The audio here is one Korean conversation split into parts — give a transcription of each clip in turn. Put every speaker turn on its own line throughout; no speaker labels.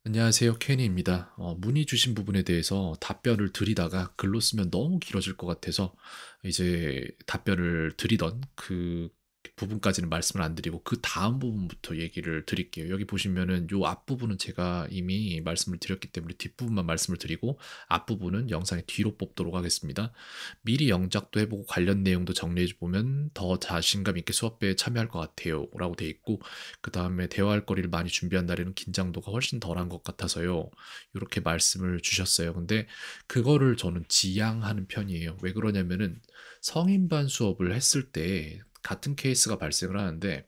안녕하세요. 케니입니다. 문의 주신 부분에 대해서 답변을 드리다가 글로 쓰면 너무 길어질 것 같아서 이제 답변을 드리던 그 부분까지는 말씀을 안 드리고 그 다음 부분부터 얘기를 드릴게요. 여기 보시면은 요 앞부분은 제가 이미 말씀을 드렸기 때문에 뒷부분만 말씀을 드리고 앞부분은 영상의 뒤로 뽑도록 하겠습니다. 미리 영작도 해보고 관련 내용도 정리해보면 더 자신감 있게 수업에 참여할 것 같아요. 라고 돼 있고 그 다음에 대화할 거리를 많이 준비한 날에는 긴장도가 훨씬 덜한 것 같아서요. 이렇게 말씀을 주셨어요. 근데 그거를 저는 지양하는 편이에요. 왜 그러냐면은 성인반 수업을 했을 때 같은 케이스가 발생을 하는데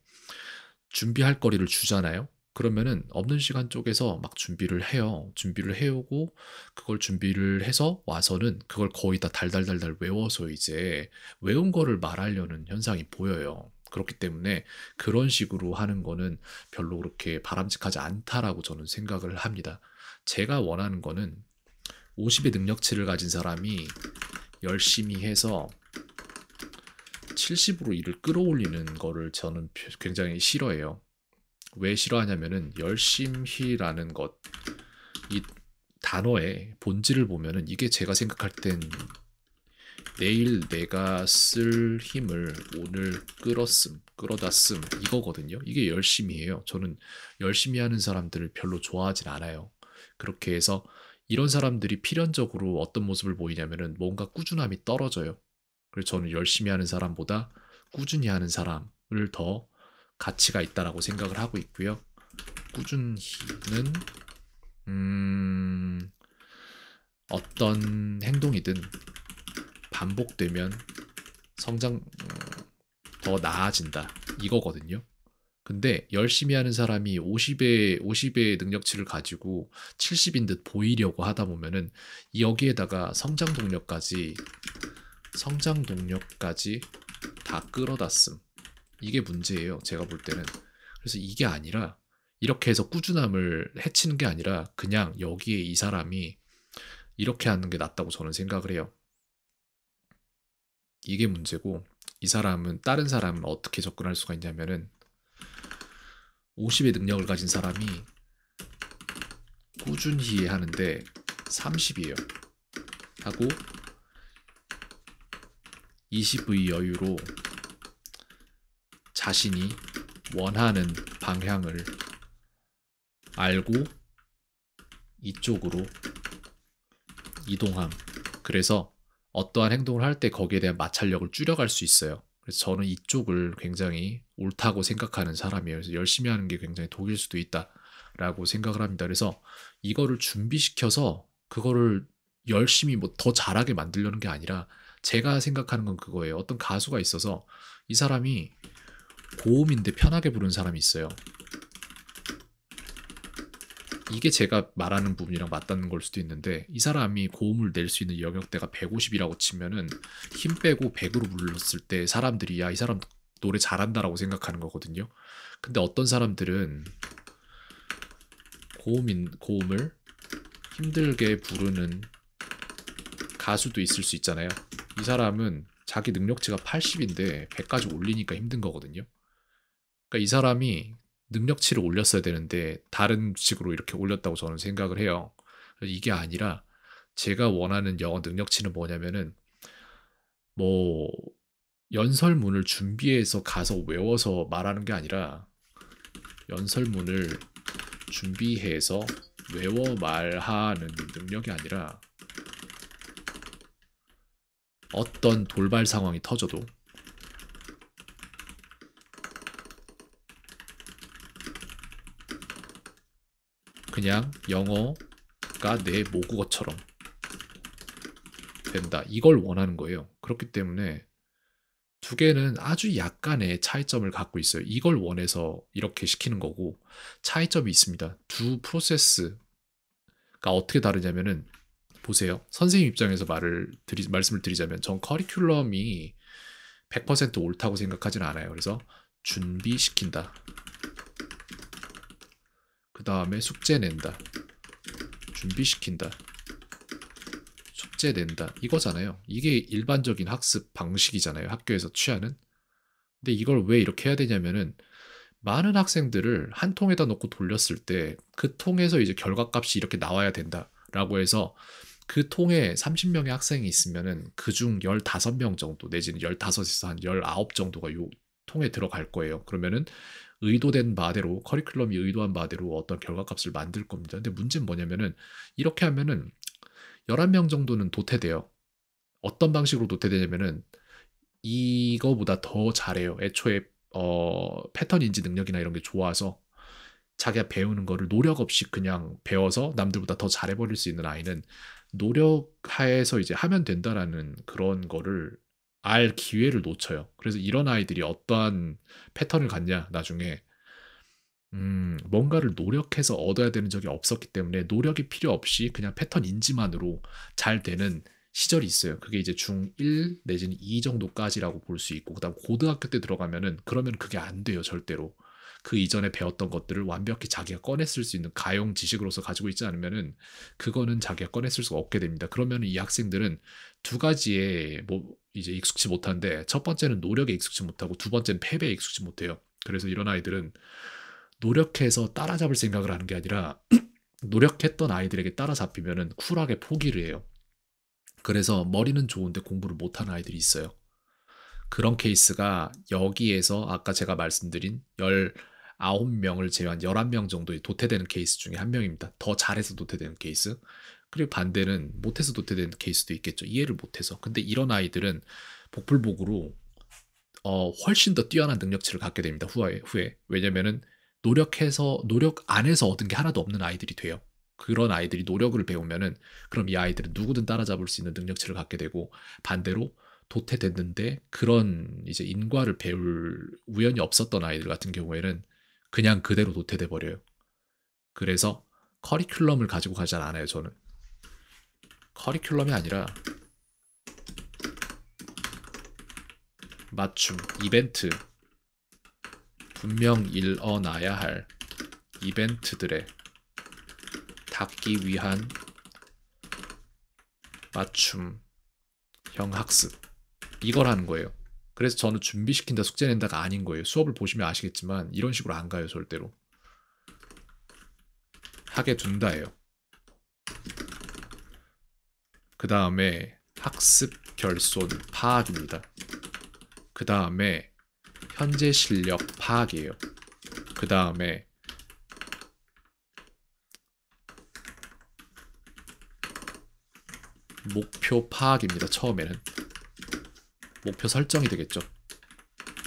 준비할 거리를 주잖아요. 그러면은 없는 시간 쪽에서 막 준비를 해요. 준비를 해오고 그걸 준비를 해서 와서는 그걸 거의 다 달달달달 외워서 이제 외운 거를 말하려는 현상이 보여요. 그렇기 때문에 그런 식으로 하는 거는 별로 그렇게 바람직하지 않다라고 저는 생각을 합니다. 제가 원하는 거는 50의 능력치를 가진 사람이 열심히 해서 70으로 일을 끌어올리는 거를 저는 굉장히 싫어해요. 왜 싫어하냐면은 열심히라는 것, 이 단어의 본질을 보면은 이게 제가 생각할 땐 내일 내가 쓸 힘을 오늘 끌어다 쓴 이거거든요. 이게 열심히 해요. 저는 열심히 하는 사람들을 별로 좋아하진 않아요. 그렇게 해서 이런 사람들이 필연적으로 어떤 모습을 보이냐면은 뭔가 꾸준함이 떨어져요. 그래서 저는 열심히 하는 사람보다 꾸준히 하는 사람을 더 가치가 있다라고 생각을 하고 있고요. 꾸준히는 음, 어떤 행동이든 반복되면 더 나아진다 이거거든요. 근데 열심히 하는 사람이 50의 능력치를 가지고 70인 듯 보이려고 하다 보면은 여기에다가 성장 동력까지 다 끌어다 씀. 이게 문제예요. 제가 볼 때는. 그래서 이게 아니라 이렇게 해서 꾸준함을 해치는 게 아니라 그냥 여기에 이 사람이 이렇게 하는 게 낫다고 저는 생각을 해요. 이게 문제고 이 사람은 다른 사람은 어떻게 접근할 수가 있냐면은 50의 능력을 가진 사람이 꾸준히 하는데 30이에요. 하고 20의 여유로 자신이 원하는 방향을 알고 이쪽으로 이동함. 그래서 어떠한 행동을 할 때 거기에 대한 마찰력을 줄여갈 수 있어요. 그래서 저는 이쪽을 굉장히 옳다고 생각하는 사람이에요. 그래서 열심히 하는 게 굉장히 독일 수도 있다라고 생각을 합니다. 그래서 이거를 준비시켜서 그거를 열심히 뭐 더 잘하게 만들려는 게 아니라 제가 생각하는 건 그거예요. 어떤 가수가 있어서 이 사람이 고음인데 편하게 부르는 사람이 있어요. 이게 제가 말하는 부분이랑 맞닿는 걸 수도 있는데 이 사람이 고음을 낼 수 있는 영역대가 150이라고 치면은 힘 빼고 100으로 불렀을 때 사람들이 야, 이 사람 노래 잘한다라고 생각하는 거거든요. 근데 어떤 사람들은 고음을 힘들게 부르는 가수도 있을 수 있잖아요. 이 사람은 자기 능력치가 80인데 100까지 올리니까 힘든 거거든요. 그러니까 이 사람이 능력치를 올렸어야 되는데 다른 식으로 이렇게 올렸다고 저는 생각을 해요. 이게 아니라 제가 원하는 영어 능력치는 뭐냐면은 뭐 연설문을 준비해서 가서 외워서 말하는 게 아니라 연설문을 준비해서 외워 말하는 능력이 아니라 어떤 돌발 상황이 터져도 그냥 영어가 내 모국어처럼 된다. 이걸 원하는 거예요. 그렇기 때문에 두 개는 아주 약간의 차이점을 갖고 있어요. 이걸 원해서 이렇게 시키는 거고 차이점이 있습니다. 두 프로세스가 어떻게 다르냐면은 보세요. 선생님 입장에서 말씀을 드리자면 전 커리큘럼이 100% 옳다고 생각하지는 않아요. 그래서 준비시킨다. 그 다음에 숙제 낸다. 준비시킨다. 숙제 낸다. 이거잖아요. 이게 일반적인 학습 방식이잖아요. 학교에서 취하는. 근데 이걸 왜 이렇게 해야 되냐면은 많은 학생들을 한 통에다 넣고 돌렸을 때 그 통에서 이제 결과값이 이렇게 나와야 된다라고 해서 그 통에 30명의 학생이 있으면은 그중 15명 정도 내지는 15에서 한 19 정도가 요 통에 들어갈 거예요. 그러면은 의도된 바대로 커리큘럼이 의도한 바대로 어떤 결과값을 만들 겁니다. 근데 문제는 뭐냐면은 이렇게 하면은 11명 정도는 도태돼요. 어떤 방식으로 도태되냐면은 이거보다 더 잘해요. 애초에 패턴 인지 능력이나 이런 게 좋아서 자기가 배우는 거를 노력 없이 그냥 배워서 남들보다 더 잘해버릴 수 있는 아이는 노력하에서 이제 하면 된다라는 그런 거를 알 기회를 놓쳐요. 그래서 이런 아이들이 어떠한 패턴을 갖냐, 나중에, 뭔가를 노력해서 얻어야 되는 적이 없었기 때문에 노력이 필요 없이 그냥 패턴 인지만으로 잘 되는 시절이 있어요. 그게 이제 중1 내지는 2 정도까지라고 볼 수 있고, 그다음 고등학교 때 들어가면은 그러면 그게 안 돼요, 절대로. 그 이전에 배웠던 것들을 완벽히 자기가 꺼냈을 수 있는 가용 지식으로서 가지고 있지 않으면은 그거는 자기가 꺼냈을 수가 없게 됩니다. 그러면 이 학생들은 두 가지에 뭐 이제 익숙치 못한데, 첫 번째는 노력에 익숙치 못하고 두 번째는 패배에 익숙치 못해요. 그래서 이런 아이들은 노력해서 따라잡을 생각을 하는 게 아니라 노력했던 아이들에게 따라잡히면은 쿨하게 포기를 해요. 그래서 머리는 좋은데 공부를 못하는 아이들이 있어요. 그런 케이스가 여기에서 아까 제가 말씀드린 19명을 제외한 11명 정도의 도태되는 케이스 중에 한 명입니다. 더 잘해서 도태되는 케이스. 그리고 반대는 못해서 도태되는 케이스도 있겠죠. 이해를 못해서. 근데 이런 아이들은 복불복으로 훨씬 더 뛰어난 능력치를 갖게 됩니다. 후에. 왜냐면은 노력 안에서 얻은 게 하나도 없는 아이들이 돼요. 그런 아이들이 노력을 배우면은 그럼 이 아이들은 누구든 따라잡을 수 있는 능력치를 갖게 되고, 반대로 도태됐는데 그런 이제 인과를 배울 우연이 없었던 아이들 같은 경우에는 그냥 그대로 도태돼 버려요. 그래서 커리큘럼을 가지고 가지 않아요, 저는. 커리큘럼이 아니라 맞춤, 이벤트, 분명 일어나야 할 이벤트들에 닿기 위한 맞춤형 학습, 이걸 하는 거예요. 그래서 저는 준비시킨다, 숙제 낸다가 아닌 거예요. 수업을 보시면 아시겠지만 이런 식으로 안 가요, 절대로. 하게 둔다예요. 그 다음에 학습 결손 파악입니다. 그 다음에 현재 실력 파악이에요. 그 다음에 목표 파악입니다. 처음에는 목표 설정이 되겠죠.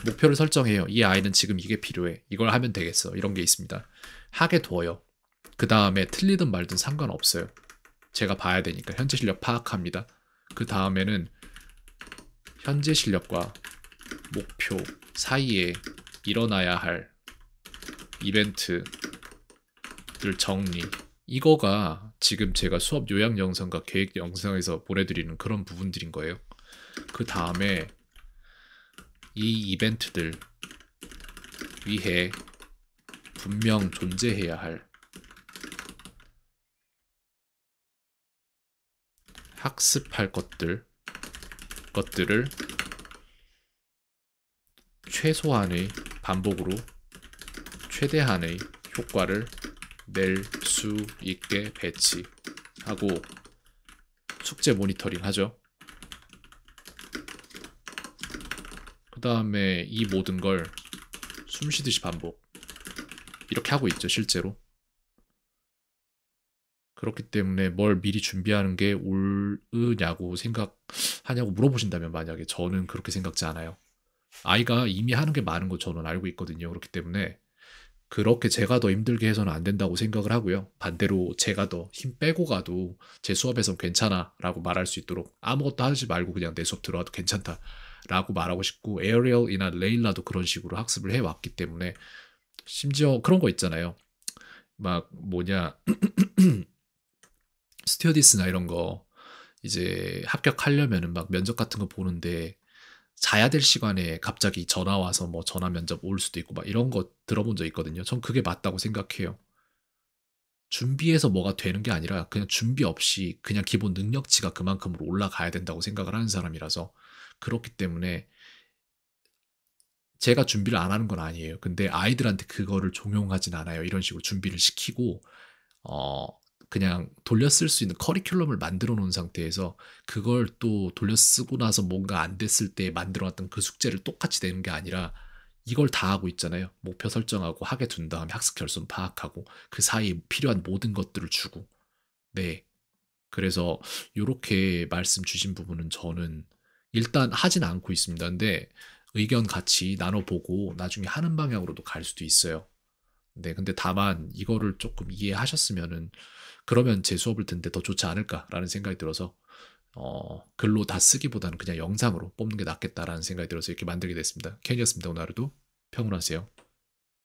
목표를 설정해요. 이 아이는 지금 이게 필요해. 이걸 하면 되겠어. 이런 게 있습니다. 하게 둬요. 그 다음에 틀리든 말든 상관없어요. 제가 봐야 되니까 현재 실력 파악합니다. 그 다음에는 현재 실력과 목표 사이에 일어나야 할 이벤트들 정리. 이거가 지금 제가 수업 요약 영상과 계획 영상에서 보내드리는 그런 부분들인 거예요. 그 다음에 이 이벤트들 위해 분명 존재해야 할 학습할 것들을 최소한의 반복으로 최대한의 효과를 낼 수 있게 배치하고 숙제 모니터링 하죠. 그 다음에 이 모든 걸 숨쉬듯이 반복, 이렇게 하고 있죠, 실제로. 그렇기 때문에 뭘 미리 준비하는 게 옳으냐고 생각하냐고 물어보신다면, 만약에 저는 그렇게 생각지 않아요. 아이가 이미 하는 게 많은 거 저는 알고 있거든요. 그렇기 때문에 그렇게 제가 더 힘들게 해서는 안 된다고 생각을 하고요. 반대로 제가 더 힘 빼고 가도 제 수업에선 괜찮아라고 말할 수 있도록, 아무것도 하지 말고 그냥 내 수업 들어와도 괜찮다라고 말하고 싶고, 에어리얼이나 레일라도 그런 식으로 학습을 해왔기 때문에. 심지어 그런 거 있잖아요. 막 뭐냐, 스튜어디스나 이런 거 이제 합격하려면은 막 면접 같은 거 보는데 자야 될 시간에 갑자기 전화 와서 뭐 전화 면접 올 수도 있고 막 이런 거 들어본 적 있거든요. 전 그게 맞다고 생각해요. 준비해서 뭐가 되는 게 아니라 그냥 준비 없이 그냥 기본 능력치가 그만큼으로 올라가야 된다고 생각을 하는 사람이라서. 그렇기 때문에 제가 준비를 안 하는 건 아니에요. 근데 아이들한테 그거를 종용하진 않아요. 이런 식으로 준비를 시키고 어 그냥 돌려 쓸 수 있는 커리큘럼을 만들어 놓은 상태에서 그걸 또 돌려 쓰고 나서 뭔가 안 됐을 때 만들어 놨던 그 숙제를 똑같이 내는 게 아니라 이걸 다 하고 있잖아요. 목표 설정하고 하게 둔 다음에 학습 결손 파악하고 그 사이에 필요한 모든 것들을 주고. 네. 그래서 요렇게 말씀 주신 부분은 저는 일단 하진 않고 있습니다. 근데 의견 같이 나눠 보고 나중에 하는 방향으로도 갈 수도 있어요. 네. 근데 다만 이거를 쪼끔 이해하셨으면은 '그러면 제 수업을 듣는데 더 좋지 않을까.'라는 생각이 들어서 글로 다 쓰기보다는 그냥 영상으로 뽑는 게 낫겠다라는 생각이 들어서 이렇게 만들게 됐습니다. 캔이었습니다. 오늘 하루도 평온하세요.